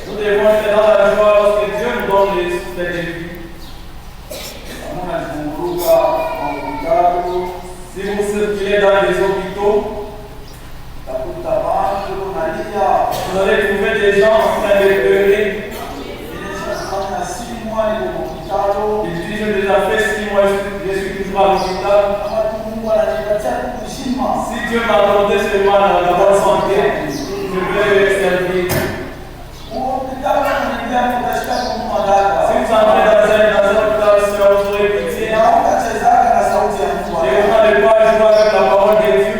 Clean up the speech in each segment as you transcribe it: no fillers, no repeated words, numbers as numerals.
Nous devons être dans la joie lorsque Dieu nous donne les souffles de vie. Si vous circulez dans les hôpitaux, vous allez trouver des gens en train de pleurer. Ils disent, je déjà fait 6 mois, je suis toujours à l'hôpital. Si Dieu m'a accordé seulement la bonne santé, je vais le servir. Si vous entrez dans un hôpital, vous aurez pitié. Et on n'a pas à jouer avec la parole de Dieu.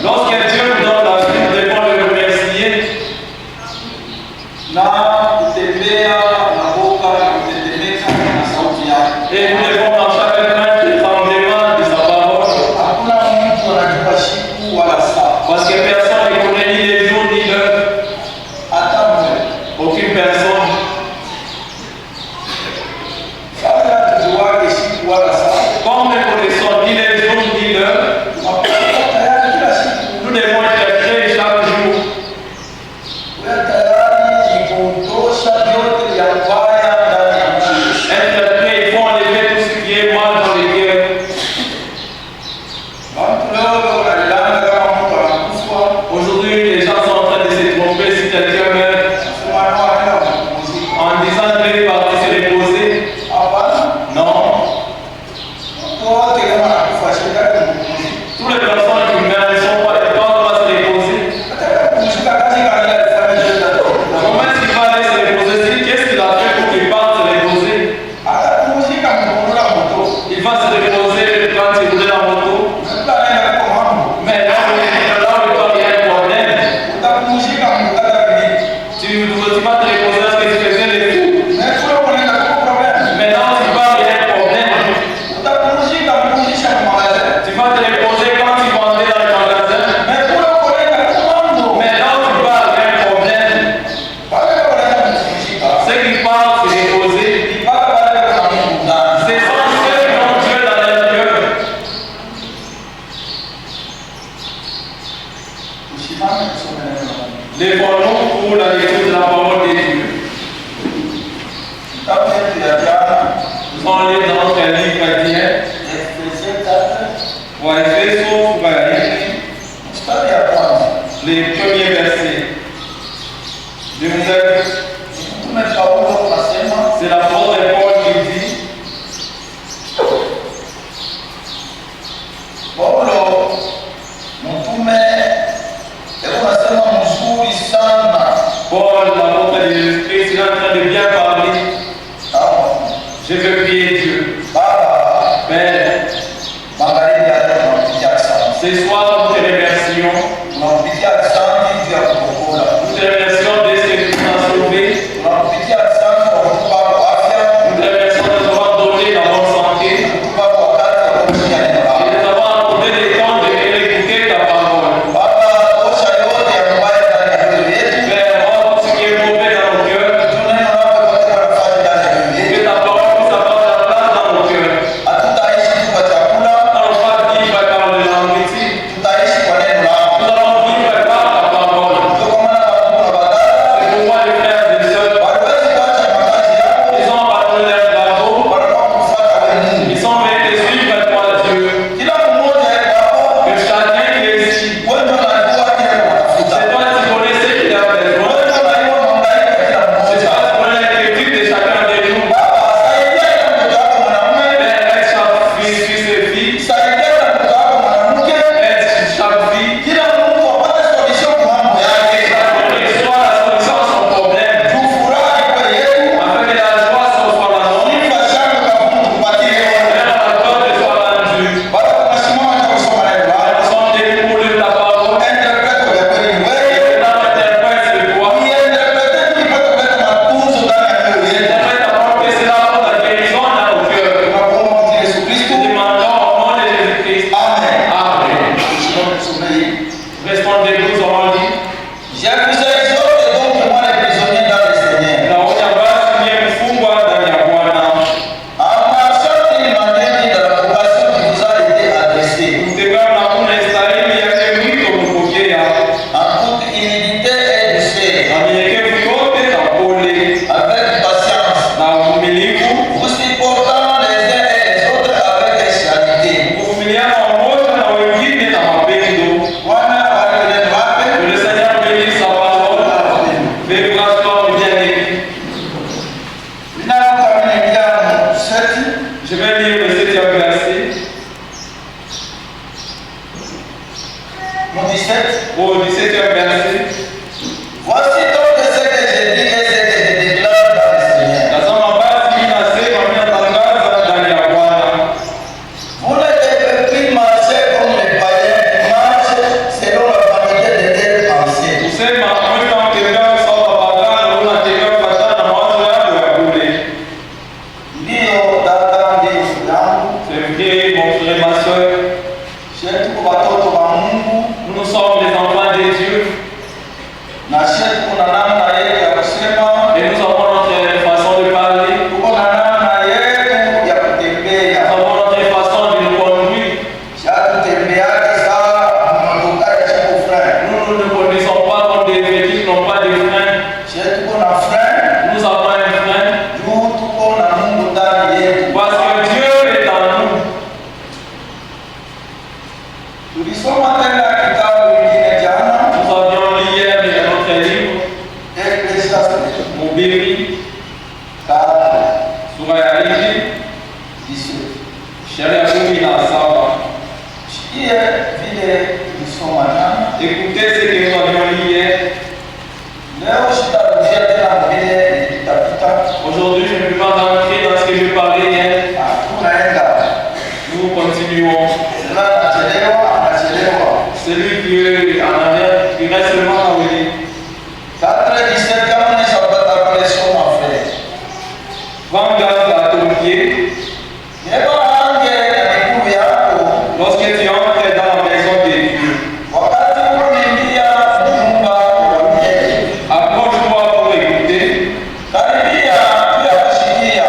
Lorsque Dieu nous donne la vie, nous devons le remercier. Et nous devons marcher avec un tremblement de sa parole. Parce que personne ne connaît ni les jours ni l'heure. Aucune personne. Comme nous ne connaissons ni les jours ni l'heure, nous devons être prêts chaque jour. Être prêts, il faut enlever tout ce qui est mal dans les cœurs. Aujourd'hui, les gens sont en train de se tromper si quelqu'un meurt en disant qu'il est parti se reposer. Non. Toutes les personnes qui meurent ne sont pas se reposer. Comment est-ce qu'il va aller se reposer? Qu'est-ce qu'il a fait pour qu'il parte se reposer? Il va se reposer quand il roule la moto. Mais là où il y a un problème, tu vas te reposer parce que tu faisais les fous. Mais là où tu vas, il y a un problème. Tu vas te reposer quand tu vas entrer dans le magasin. Mais là où tu vas, il y a un problème. Ceux qui partent se reposer, ce sont ceux qui ont Dieu dans leur cœur. Lèvons-nous pour la lecture de la parole de Dieu. Nous allons lire dans notre livre chrétien. Les premiers versets. C'est la parole de Paul qui dit Paul, l'apôtre de Jésus-Christ, il est en train de bien parler. Je veux prier Dieu. Père, ce soir, nous te remercions. Nous te remercions de ce que tu nous as sauvés. Nous te remercions de nous avoir donné la bonne santé. Et de nous avoir accordé le temps d'écouter ta parole. Père, oh, ce qui est mauvais dans nos cœurs, que ta parole puisse avoir ta place dans nos cœurs. Nous allons pas vivre par la nourriture. Nous allons vivre par Mon 17. Au 17e verset. Voici donc ce que je dis et ce que je déclare dans le Seigneur. Tazama basi mimi nasema, mimi natangaza ndani ya Bwana. Vous ne devez plus marcher comme les païens qui marchent selon la vanité de leurs pensées. Kusema mwezi wa mtembea sawa bagano unatembea kufuatana na mawazo yako ya kule. Ndio dada, ndio yangu. C'est vrai, mon frère, ma soeur. Shetu kwa watoto wa Mungu Nous sommes les enfants de Dieu na shetu kuna namna yetu ya kusema, et nous avons notre façon de parler, kuna namna yetu ya kutembea. nous avons notre façon de nous conduire. Hatutembeake sawa motokari chiko frein. Nous ne connaissons pas comme des véhicules qui n'ont pas de frein. Shetu kuna frein Nous avons un frein juu tuko na Mungu ndani yetu. parce que Dieu est en nous. Tulisoma tena kitabu kingine jana, Nous avions lu hier dans notre livre, Ecclesiastes Mhubiri, 4, sura ya 4, 17. shairi ya 17. Sikie vile tulisoma jana. Écoutez ce que nous avions lu hier. Leo sitarudia tena vile nilipita. Aujourd'hui, je ne peux pas entrer dans ce que je parlais hier. Tunaenda. Nous continuons. Cela anachelewa. Celui qui est en arrière, il reste seulement à venir. 4:17 kama unashapata pression ma frère. Prends garde à ton pied. Yeba ange na miguu yako. Lorsque tu entres dans la maison de Dieu, Wakati unaingia nyumba ya mgeni. approche-toi pour écouter, Karibia pia kusikia.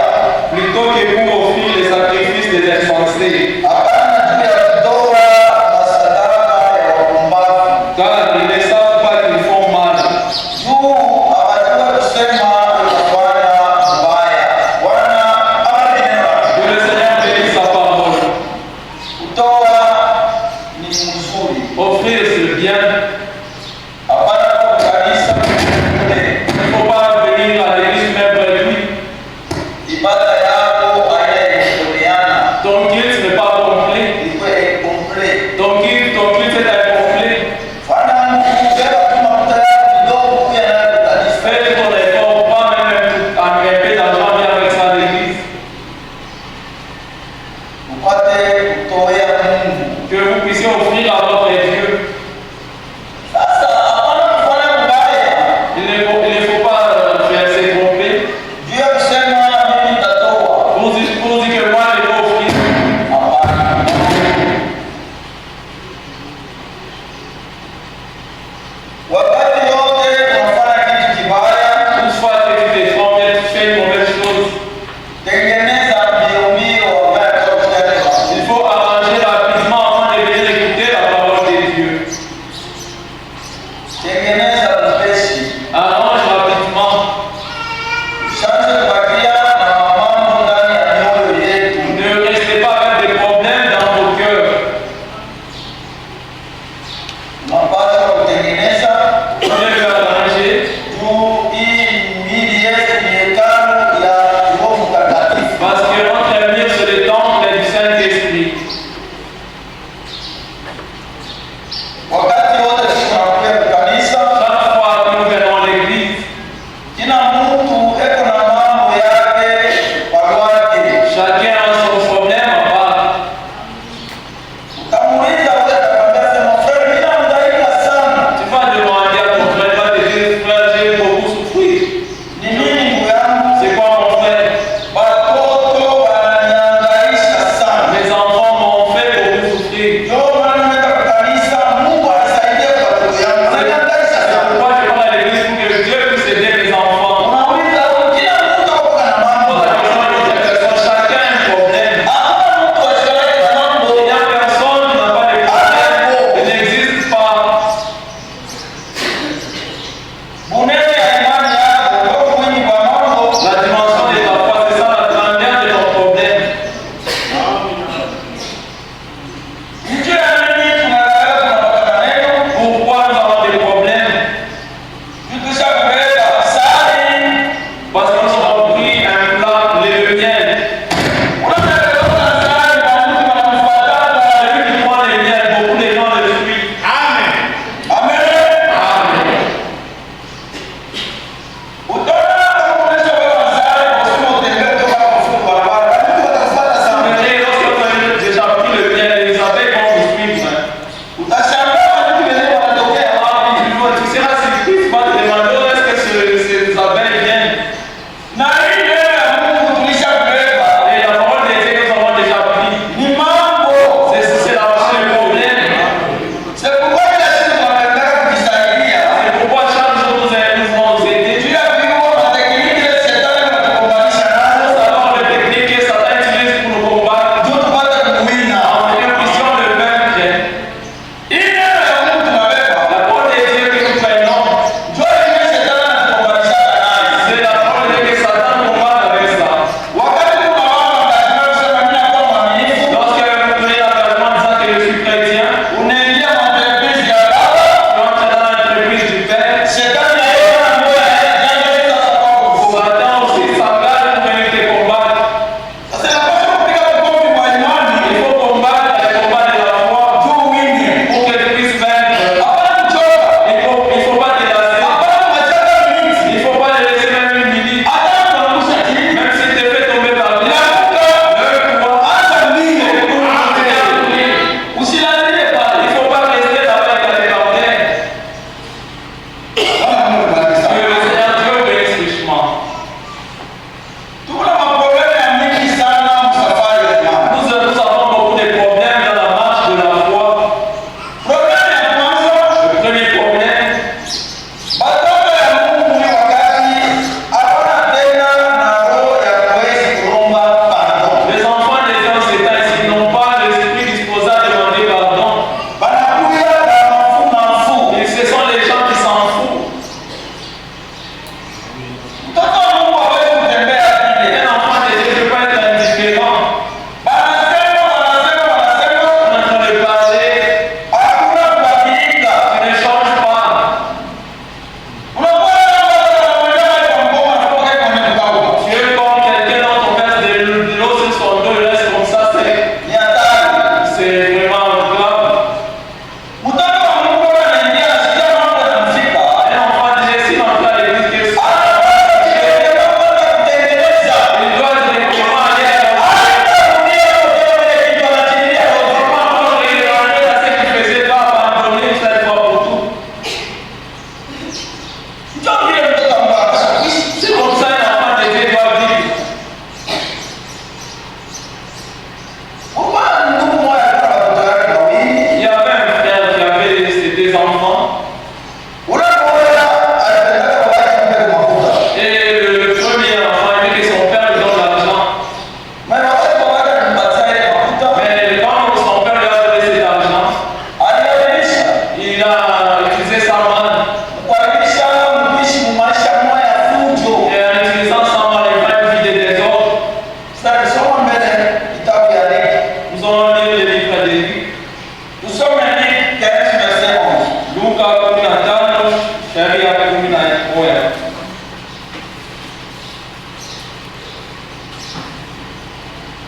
plutôt que pour offrir les sacrifices des insensés. Hapana juu ya kutoa masadaka ya wapumbavu. Car ils ne savent pas qu'ils font mal. Juu hawajua kusema unafanya mbaya. Bwana abariki. Que le Seigneur bénisse sa parole. Kutoa ni mzuri. Offrir, c'est bien. Hapana kwa kanisa kule. Il ne faut pas venir à l'église même lui. Ibada yako hayaikueleana. Ton culte n'est pas complet. Ilikuwa incomplet. Ton culte est incomplet. Fanya Mungu beba tu mafuta yako kidogo kuya nayo kanisa. Fais ton effort, pas même un peu d'argent, viens avec ça à l'église. Upate kutoea Mungu. Que vous puissiez offrir à votre Dieu. Sasa hapana kufanya mbaya. Il ne faut pas faire se tromper. Juu ya kusema mimi nitatoa. Pour dire que moi je vais offrir. Hapana. Wakati yote unafanya kitu kibaya, Toutefois que tu te trompes, tu fais une mauvaise chose. tengeneza mbio mbio wakati Il faut arranger rapidement avant de venir écouter la parole de Dieu. tengeneza upesi. Arrange rapidement. Usianze kubakia na mambo ndani ya mioyo yetu. Ne restez pas avec des problèmes dans vos cœurs. Unapaswa kutengeneza Vous devez arranger. juu hii miili yetu ni hekalu ya Roho Mtakatifu. Parce que notre avenir, c'est le temple du Saint-Esprit. Wakati wote tunakuja kanisa, Chaque fois que nous venons à l'église, kila mtu eko na mambo yake barwake. chacun a son problème à part. Utamuuliza ule atakwambia sema frère, mimi namdaiga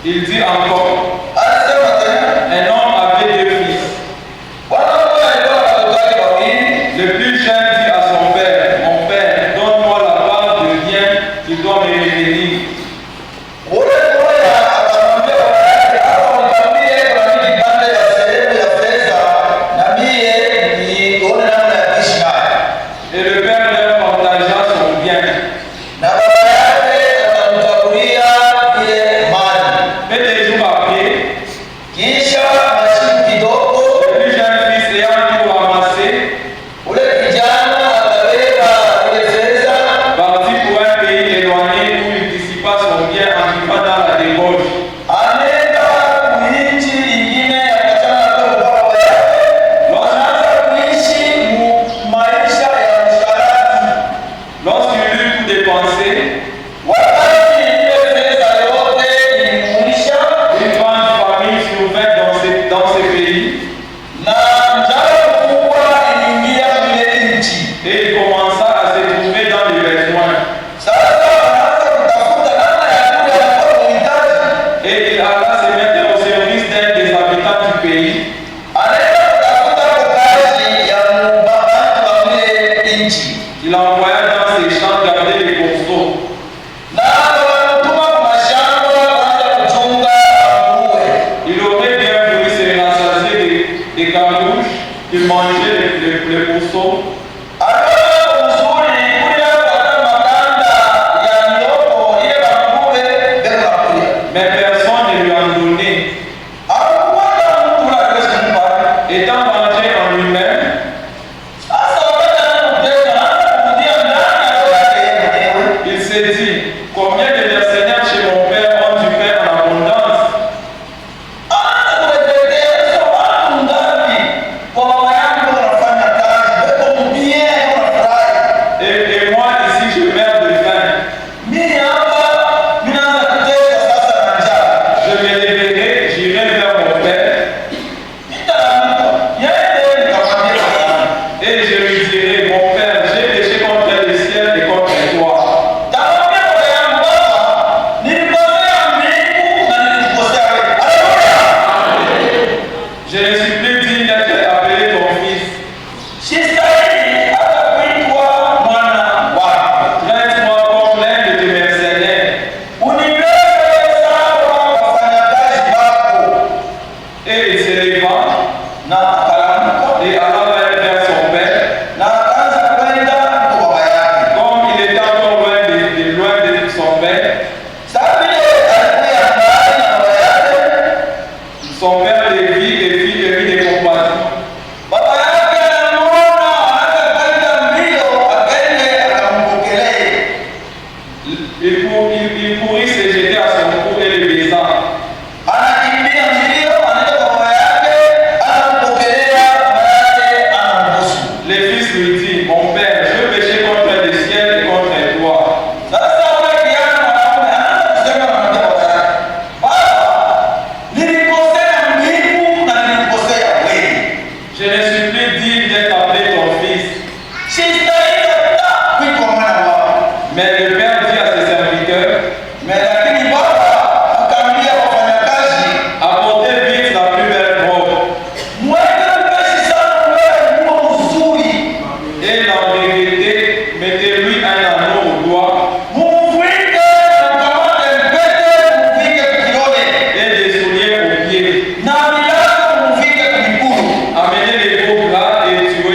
Il dit encore, un homme avait 2 fils. Le plus jeune dit à son père, mon père, donne-moi la part de bien qu'il doit me retenir. Et le père leur partagea son bien. Mais des jours après, le plus jeune fils ayant tout ramassé, partit pour un pays éloigné où il dissipa son bien en vivant dans la débauche. Lorsqu'il eut tout dépensé, une grande famine survint dans ce pays et il commença à se trouver dans le besoin. Et il alla se mettre au service d'un des habitants du pays. Il envoya dans ses champs garder les pourceaux. Il aurait bien voulu se rassasier des cartouches, Il mangeait les pourceaux. Mais personne ne lui en donnait. Étant vengé en lui-même, il s'est dit, combien de mercenaires chez mon père ont du pain en abondance? Et moi ici je meurs de faim. Je me lèverai, j'irai vers mon père et je lui dirai, mon père, j'ai péché contre le ciel et contre toi. Je ne suis plus digne d'être appelé ton fils. Traite-moi comme l'un de tes mercenaires. Et il se leva et alla vers son père. Comme il était encore loin de son père, son père le vit et fit de lui des compassions. Il courut se jeter à son cou et le baisa. Le fils lui dit, mon père, je péché contre le ciel et contre toi. Je ne suis plus digne d'être appelé ton fils. Mais le père dit à ses serviteurs, apportez vite la plus belle robe et l'enveloppez, mettez-lui un anneau au doigt et des souliers aux pieds. Amenez les veaux gras et tuez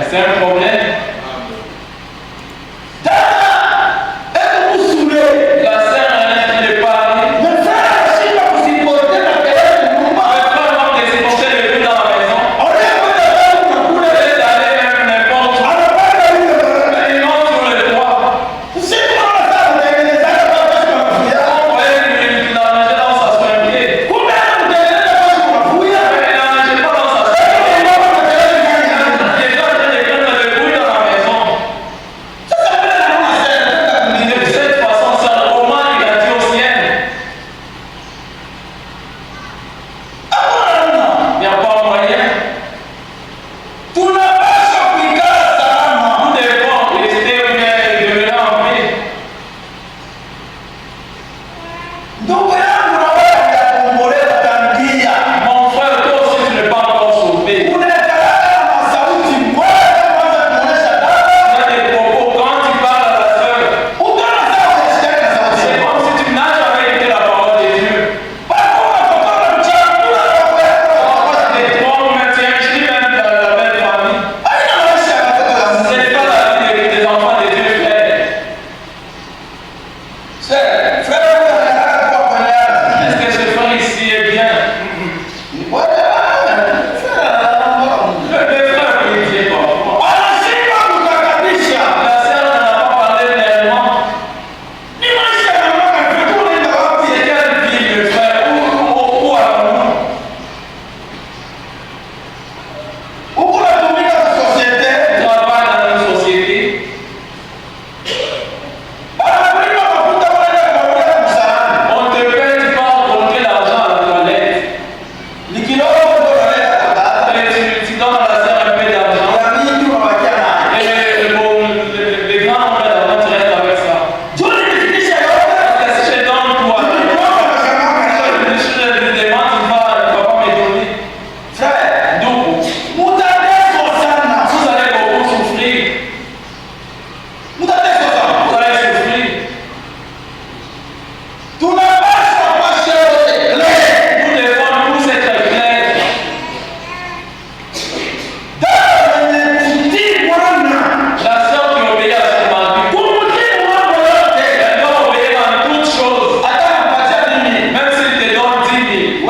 C'est un problème. La sœur est en train de parler. Le frère n'a pas de supporter le bruit dans la maison. Il est allé même n'importe où. Il monte sur le toit. On voyait qu'il a mangé dans sa soirée. Il n'a mangé pas dans sa soirée. Il est en train de prendre le bruit dans la maison. De cette façon, c'est un roman qu'il a dit au ciel. Il n'y a pas moyen. Nous devons rester ou bien demeurer en paix. Mon frère, toi aussi, tu n'es pas encore sauvé. Tu as des propos quand tu parles à la sœur. C'est comme si tu n'as jamais écouté la parole de Dieu. Et toi, même tu es même dans la même famille. Ce n'est pas la vie des enfants de Dieu, frère. Est-ce que ce frère ici est bien? Le frère qui ne vient pas. La sœur n'en a pas parlé clairement. C'est quelle vie, le frère? Où allons-nous? Tu travailles dans une société. On te paie, tu pars compter l'argent à la toilette. Et tu donnes à la sœur un peu d'argent. Et les grands nombre d'argent, tu restes avec ça. Est-ce que si je donne toi, si je te demande, tu vas pas me donner. Donc, vous allez beaucoup souffrir. Vous allez souffrir. Nous devons tous être clairs. La sœur qui obéit à son mari, elle doit obéir en toutes choses. Même s'il te donne 10 000,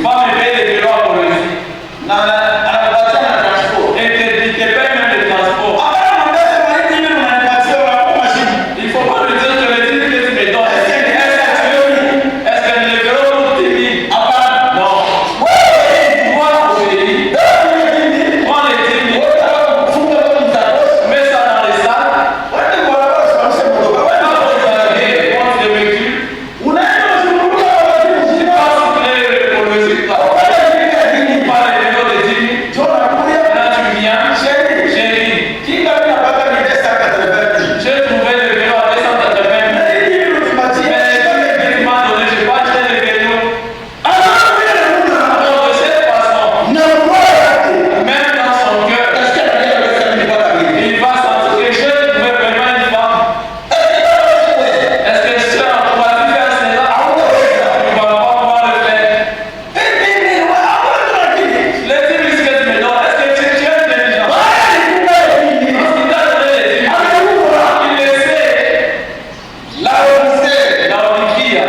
va me payer des vélos à Colombie. Et te paye même le transport. Il ne faut pas lui dire que les 10 000 que tu me donnes, est-ce que le vélo coûte 10 000? Non. Moi, obéir. Prends les 10 000. Mets ça dans les sacs. Pas pour arriver, prends des véhicules. Pas souffler pour le résultat. Pas les vélos de 10 000. Là, tu viens. Chérie, j'ai trouvé le vélo à 280 000. Mais tu m'as donné, je n'ai pas acheté le vélo. Donc, de cette façon, même dans son cœur, il va sentir que je veux vraiment une femme. Est-ce que si on pourra faire cela, il ne va pas pouvoir le faire. Les 10 000 que tu me donnes, est-ce que tu es intelligent? Parce qu'il t'a donné les 10 000. Il le sait. Là où il y a.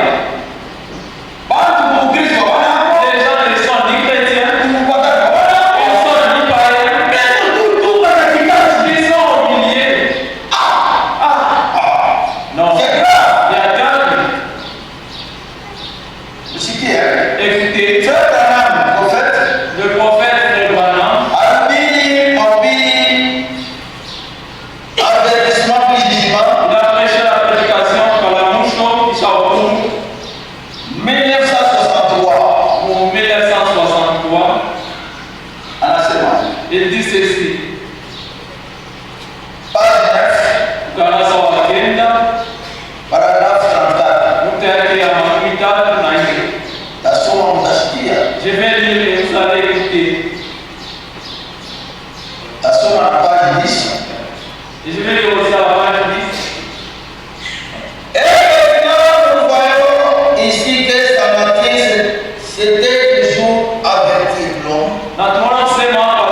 Les gens ne sont ni chrétiens, ils ne sont ni païens, ils sont humiliés. Non, il y a calme. Écoutez, le prophète Abraham, il a prêché la prédication par la mouche qui s'appelle 1963. pour 1963. Il dit ceci. Page 9, Ukurasa wa kenda, paragraphe 34. nukta yake ya makumi tatu na nne. Tasoma mtasikia. Je vais lire et vous allez écouter. Tasoma na page 10. Et je vais lire aussi à la page 10. Et maintenant, nous voyons ici que sa matrice, c'était toujours avertir l'homme. Na tunaona kusema hapa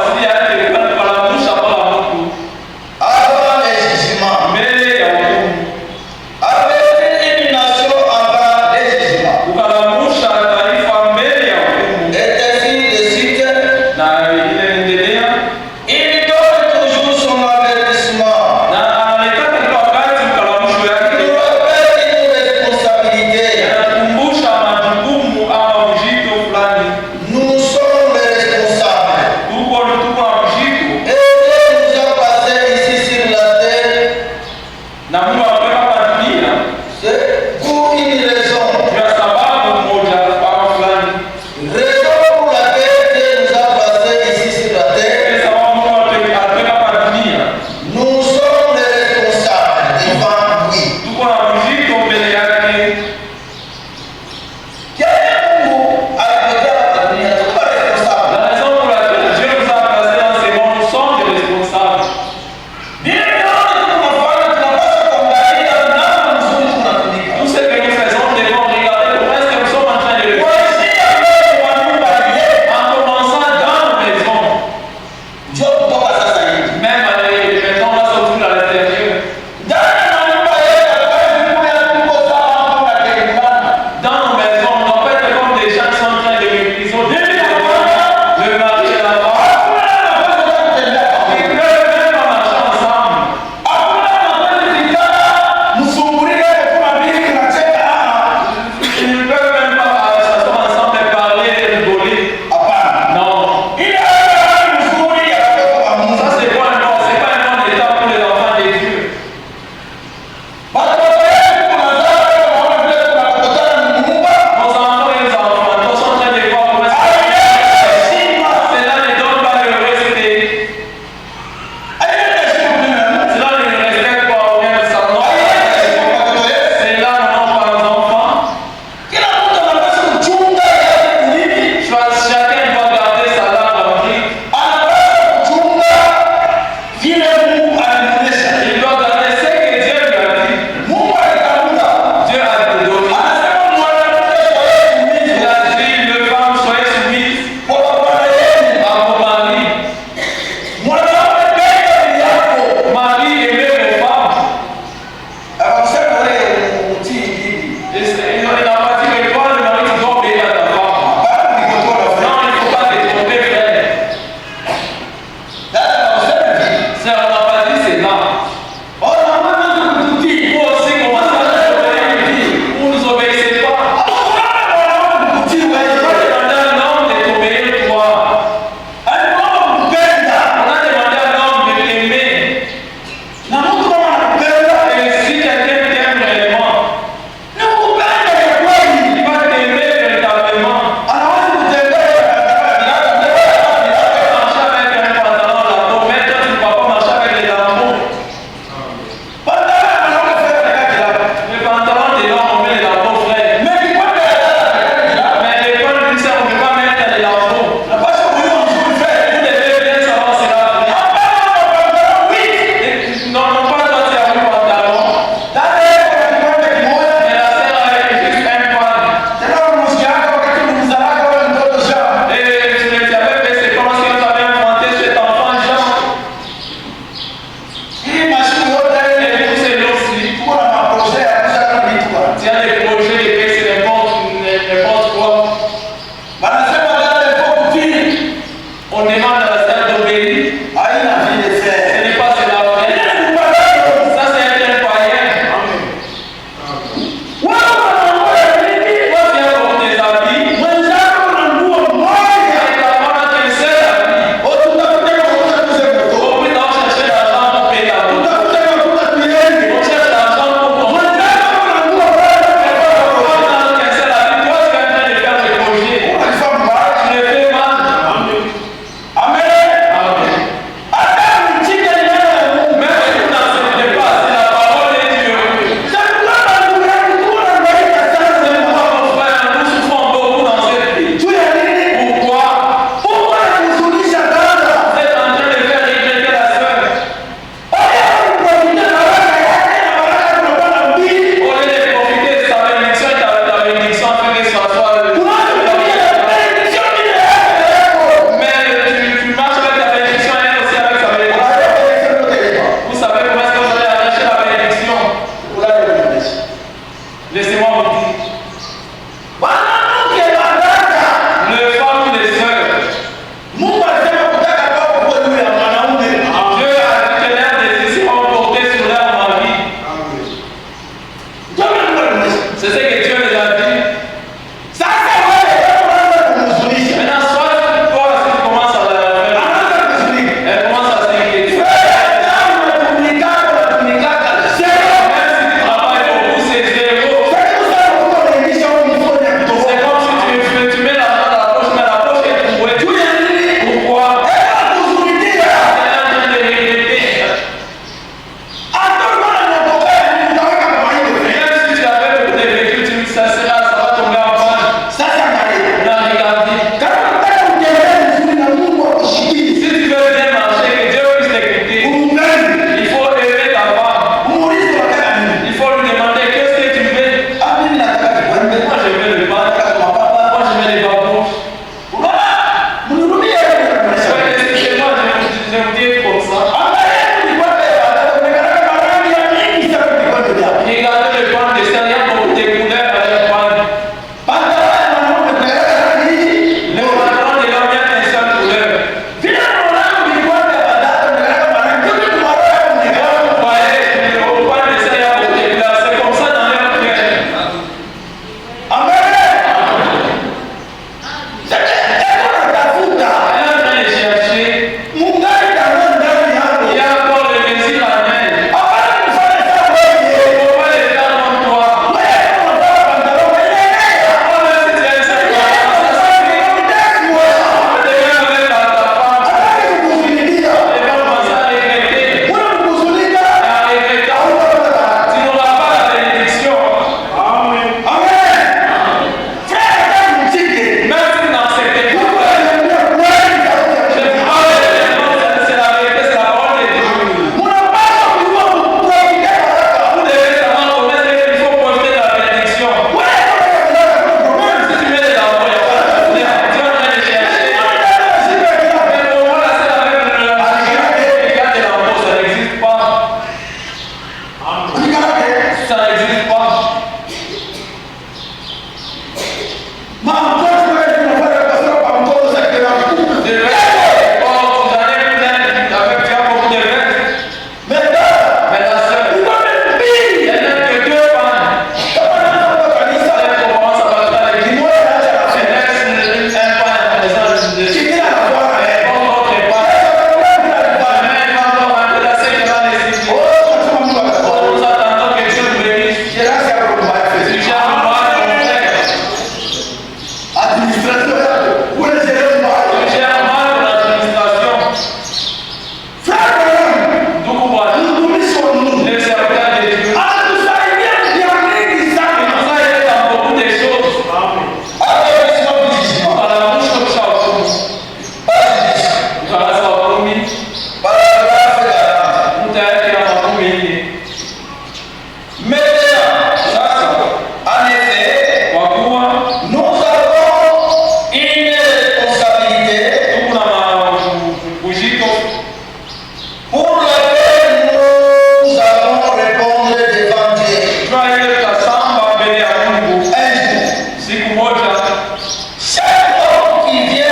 Chaque homme qui vient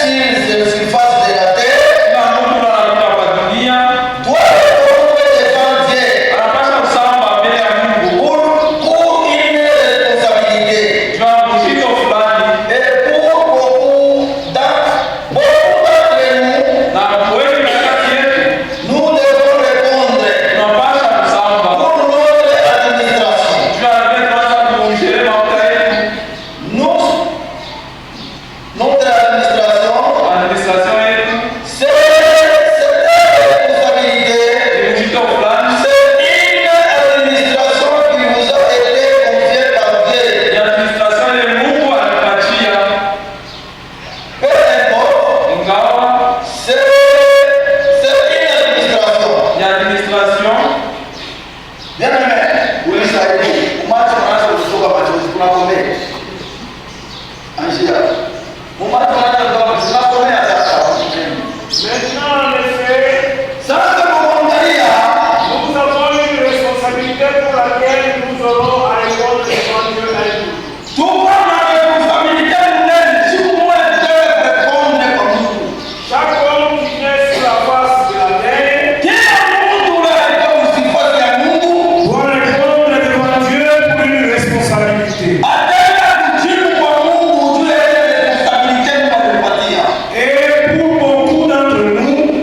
sur la surface de la terre Maintenant, en effet, Sasa tunaangalia nous avons une responsabilité pour laquelle nous aurons à répondre devant Dieu un jour. tuko na responsabilité munene, siku moja tutakwenda kwa Mungu. Chaque homme qui vient sur la face de la terre Kila mtu anayetoka usifasi ya Mungu doit répondre devant Dieu pour une responsabilité. ataenda kujibu kwa Mungu juu ya ile responsabilité Mungu amempatia. Et pour beaucoup d'entre nous,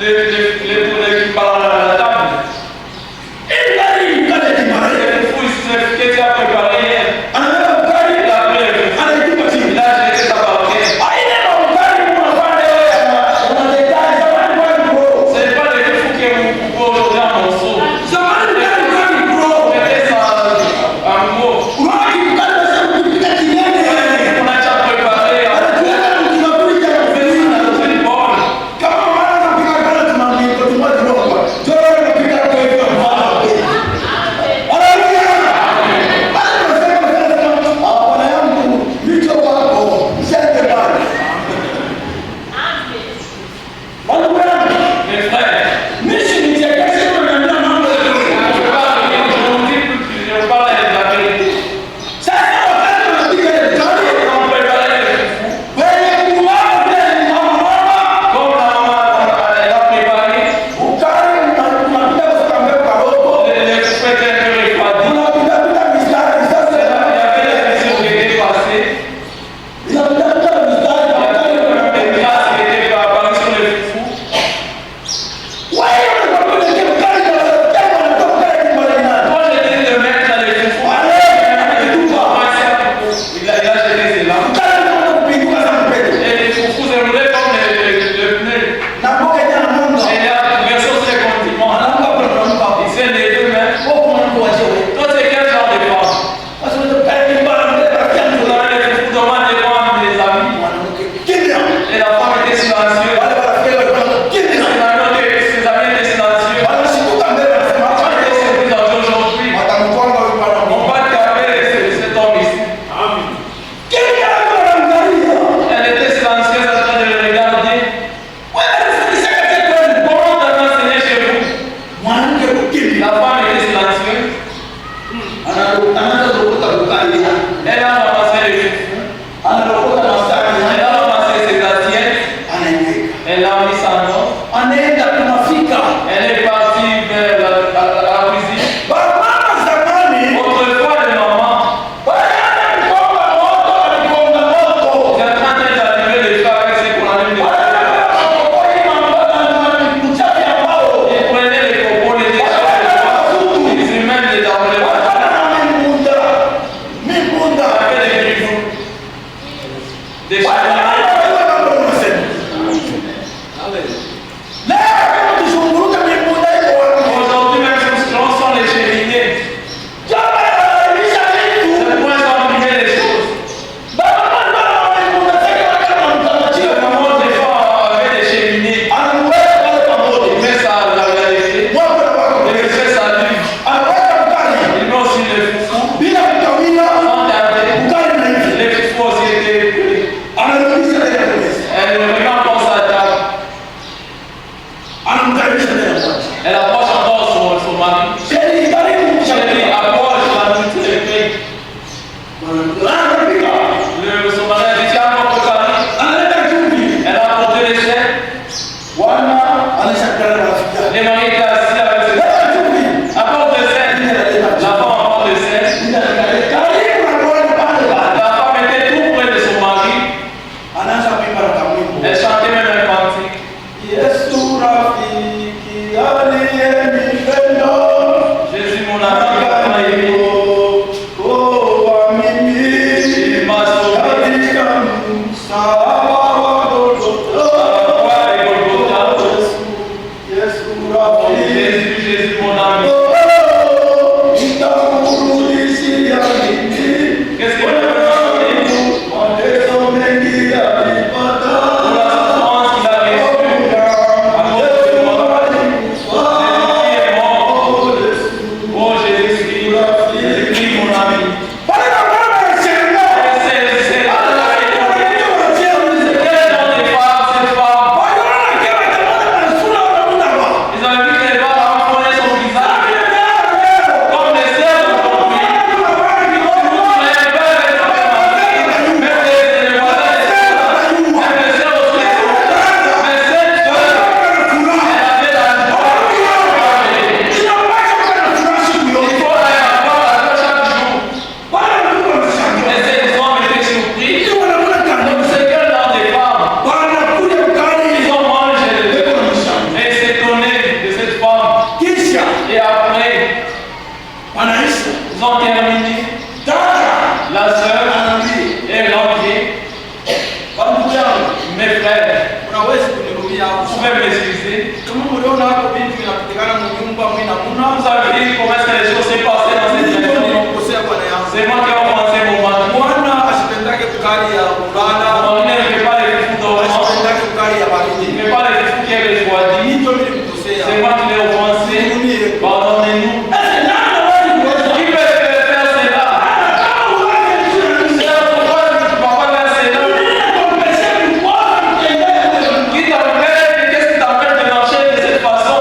qui parlent à la table. Le fou, ce que tu as préparé hier. Il a pris le fou. Il a jeté sa barquette. Ce n'est pas le fou qui est coupé aujourd'hui en morceaux. Mettez ça en gros. On a déjà préparé. Mes frères, je parle avec la vérité. On préparait le fou. Comme la maman elle a préparé, les fous étaient un peu refroidis. Il y avait les visions qui étaient passées. Il y avait des grâces qui étaient apparues sur le fou. Quand j'ai dit de mettre dans les fous, il a jeté ses lampes. Et les fous se roulaient comme le pneu. Et il a versé ses condiments. Il s'est levé même. Toi, c'est quel genre de femme? Vous avez les fous devant des femmes, des amis. Et la femme était silencieuse. Ses amis étaient silencieux. C'est aujourd'hui. On va taper cet homme ici. Elle était silencieuse en train de le regarder. Comment t'as enseigné chez vous? La femme était silencieuse. Elle a ramassé les fous. Elle a ramassé ses assiettes. Elle a mis sa note. Elle est partie vers la cuisine. Autrefois, les mamans, c'est en train d'allumer les feux avec ce qu'on allume les feux. Ils prenaient les copeaux, les déchets, ils y mettent les dans les boîtes. Avec des griffons. Des cheminées. Aujourd'hui, même si on sont les cheminées, c'est pour imprimer les choses. Le moment des fois avec des cheminées, il met ça à la réalité. Et le fait s'allume. Il met aussi les foufous. Sans tarder, les foufous aussi étaient brûlés. Elle regarde dans sa table. Elle approche encore son mari. Chérie, approche la petite épée. Son mari a dit, tiens, mon mari. Elle a porté les chaînes. Les maris étaient assis avec ses chaînes. Apporte les chaînes. La femme apporte les chaînes. La femme était tout près de son mari. Elle chantait même un cantique. Jésus, mon ami, m'a aimé. Il m'a sauvé. Jésus, mon ami. Qu'est-ce qu'il a fait? Pour la souffrance qu'il a reçue. À cause de moi. Jésus qui est mort. as vu comment est-ce que les choses s'est passées dans cette dimension. C'est moi qui ai offensé mon mari. Mon mari ne fait pas les fous dormants. Il ne fait pas les fous qui est refroidi. C'est moi qui l'ai offensé. Pardonnez-nous. Qui peut faire cela? C'est pourquoi tu ne vas pas faire cela. Qui t'appelle? Qu'est-ce qui t'appelle de marcher de cette façon?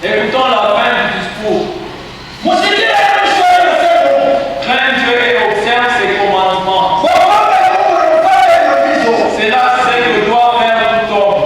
Écoutons la fin du discours. Crains Dieu et observe ses commandements. C'est là ce que doit faire tout homme.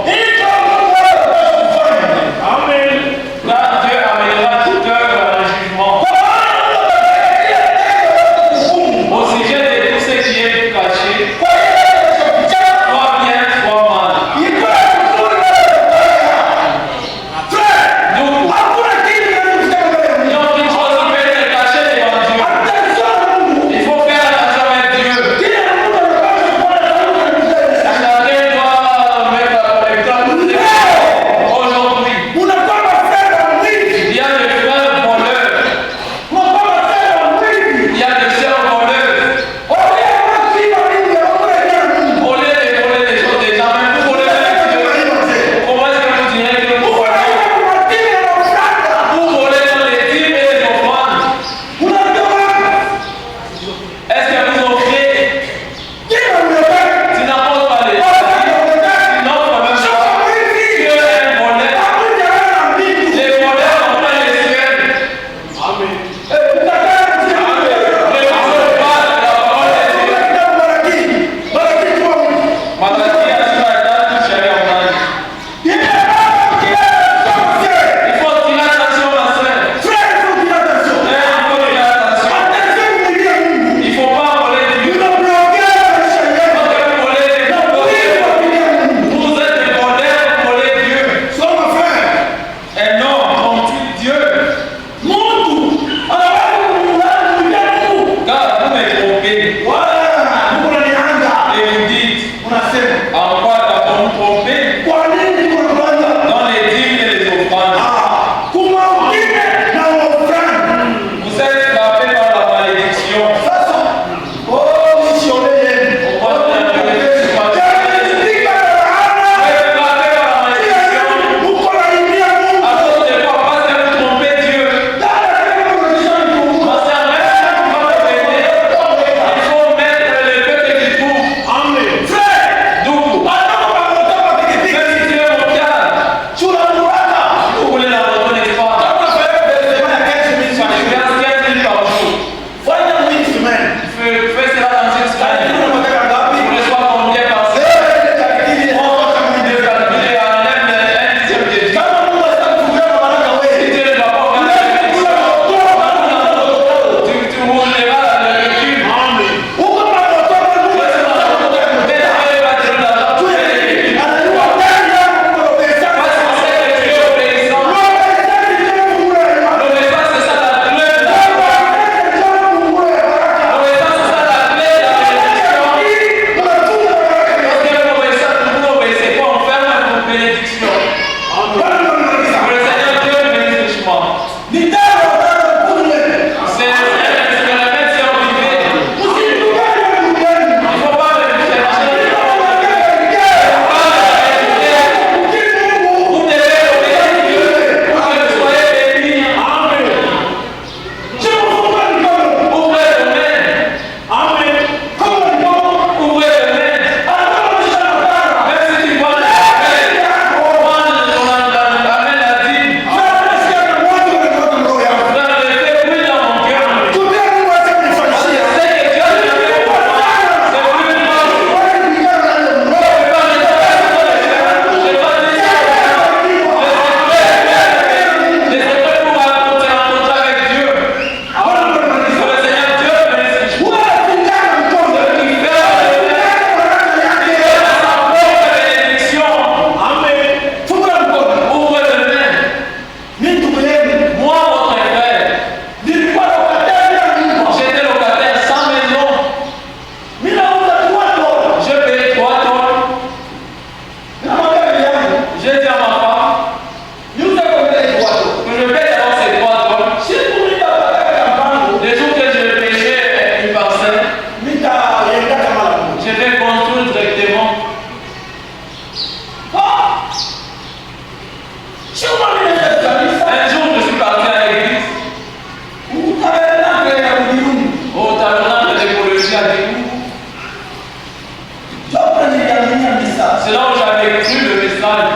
C'est là où j'avais cru le message.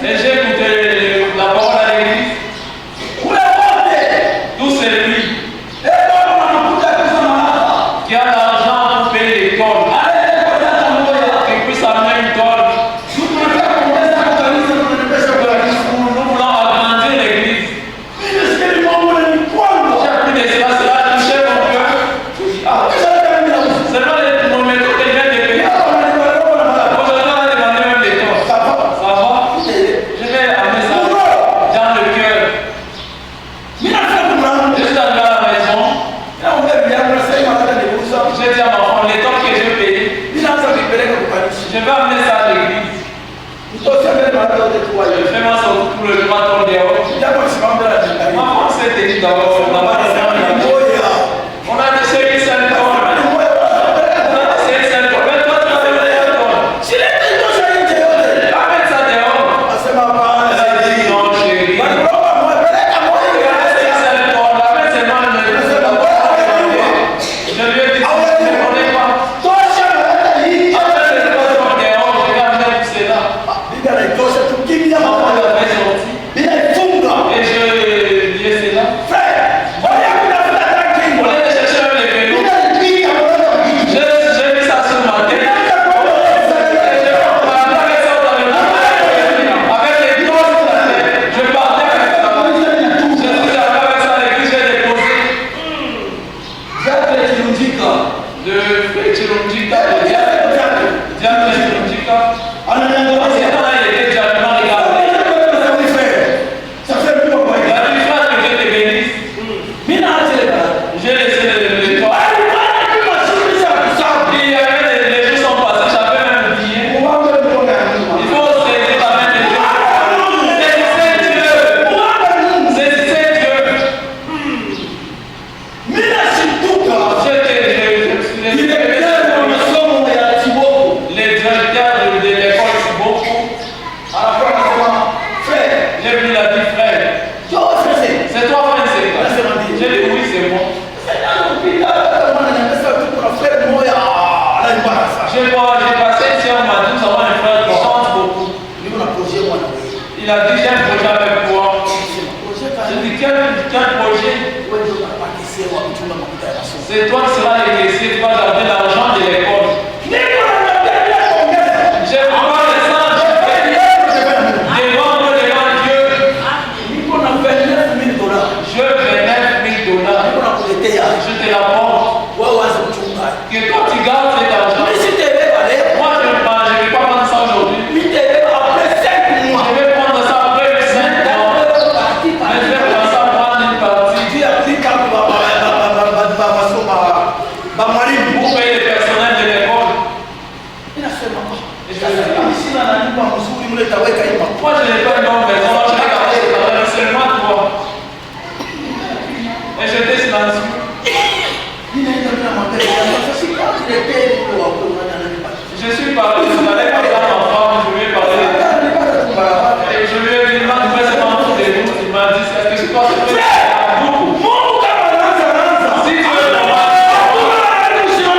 Et j'ai écouté la parole à l'église. Tout c'est lui qui a l'argent pour payer l'école. Et puis ça met une tôle. Nous voulons agrandir l'église. J'ai appris des cela a touché mon cœur. Seulement mon méthode vient de payer. Aujourd'hui, on a demandé même des tôles. Ça va? Je vais amener ça dans le cœur. Je suis arrivé à la maison. J'ai dit à ma femme, les tôles que j'ai payées, je vais amener ça à l'église. Je fais ma sortie pour le matin dehors. Ma femme s'est dit d'abord, on n'a pas de on a essayé 5 tonnes. On a essayé 5 tonnes. Mais toi, tu vas donner 1 tonne. Amène ça dehors. Elle a dit non, chérie. On a essayé 5 tonnes. Amène seulement le. Je lui ai dit, on n'est pas. Amène les 3 tonnes dehors. Je vais amener tout cela. Ma femme avait sorti. Et je lui ai dit là. On allait chercher même les vélos. J'ai mis ça sur ma tête. Et je partais avec ça dans le monde. Avec les doigts sur la tête. Je partais avec ça. Je suis arrivé avec ça à l'église, j'ai déposé. De Chirunjika, de Diable Chirunjika. C'est quand il était directement regardé. La nuit frère que Dieu te bénisse. J'ai laissé le toit. Il y avait les jours sont passés, j'avais même oublié. Il faut saisir la main de Dieu. Saisissez Dieu. Saisissez Dieu. Les directeurs de l'école Thibault. J'ai vu la vie frère. C'est toi frère, c'est toi. J'ai dit oui, c'est moi. J'ai passé ici en m'a dit, nous avons un frère qui chante beaucoup. Il a dit j'ai un projet avec toi. J'ai dit quel projet? C'est toi qui seras l'église, tu vas garder l'argent de l'école. J'ai vraiment les anges devant Dieu. Je veux 9 000 $. Je te l'apporte. Que toi tu gardes cet argent. Moi je ne vais pas prendre ça aujourd'hui. Je vais prendre ça après 5 mois. Mais je vais commencer à prendre une partie pour payer le personnel de l'école. Moi je n'ai pas une bonne maison, je n'ai gardé ce travail, seulement toi. Et j'étais silencieux. Je suis parlé, je n'allais pas dans ma femme, je lui ai parlé. Et je lui ai dit, il m'a dit, c'est pas tout de nous. Il m'a dit, est-ce que toi tu peux faire beaucoup? Si tu veux, la bénédiction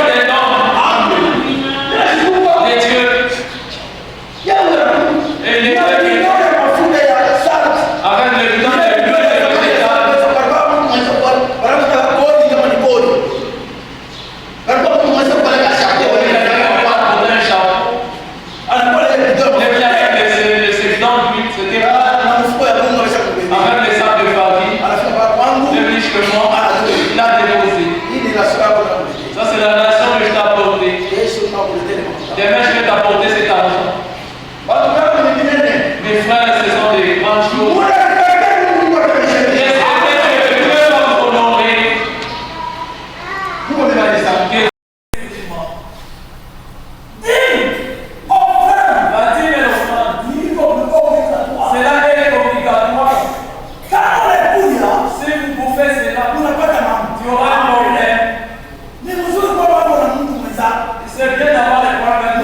des dons, des dieux. Et les avec le temps de Dieu, ça c'est la nation que je t'ai apportée. Demain je vais t'apporter cet argent. Mes frères, ce sont des grandes choses. Respectez que Dieu va vous honorer. La dîme et l'offrande, cela est obligatoire. Si vous bouffez cela, tu auras un problème. C'est bien d'avoir des problèmes.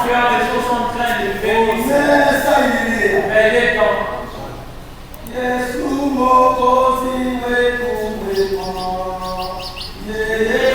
faire des choses en train de faire. Mais il est temps. Yesu Mwokozi wetu mwema, yeye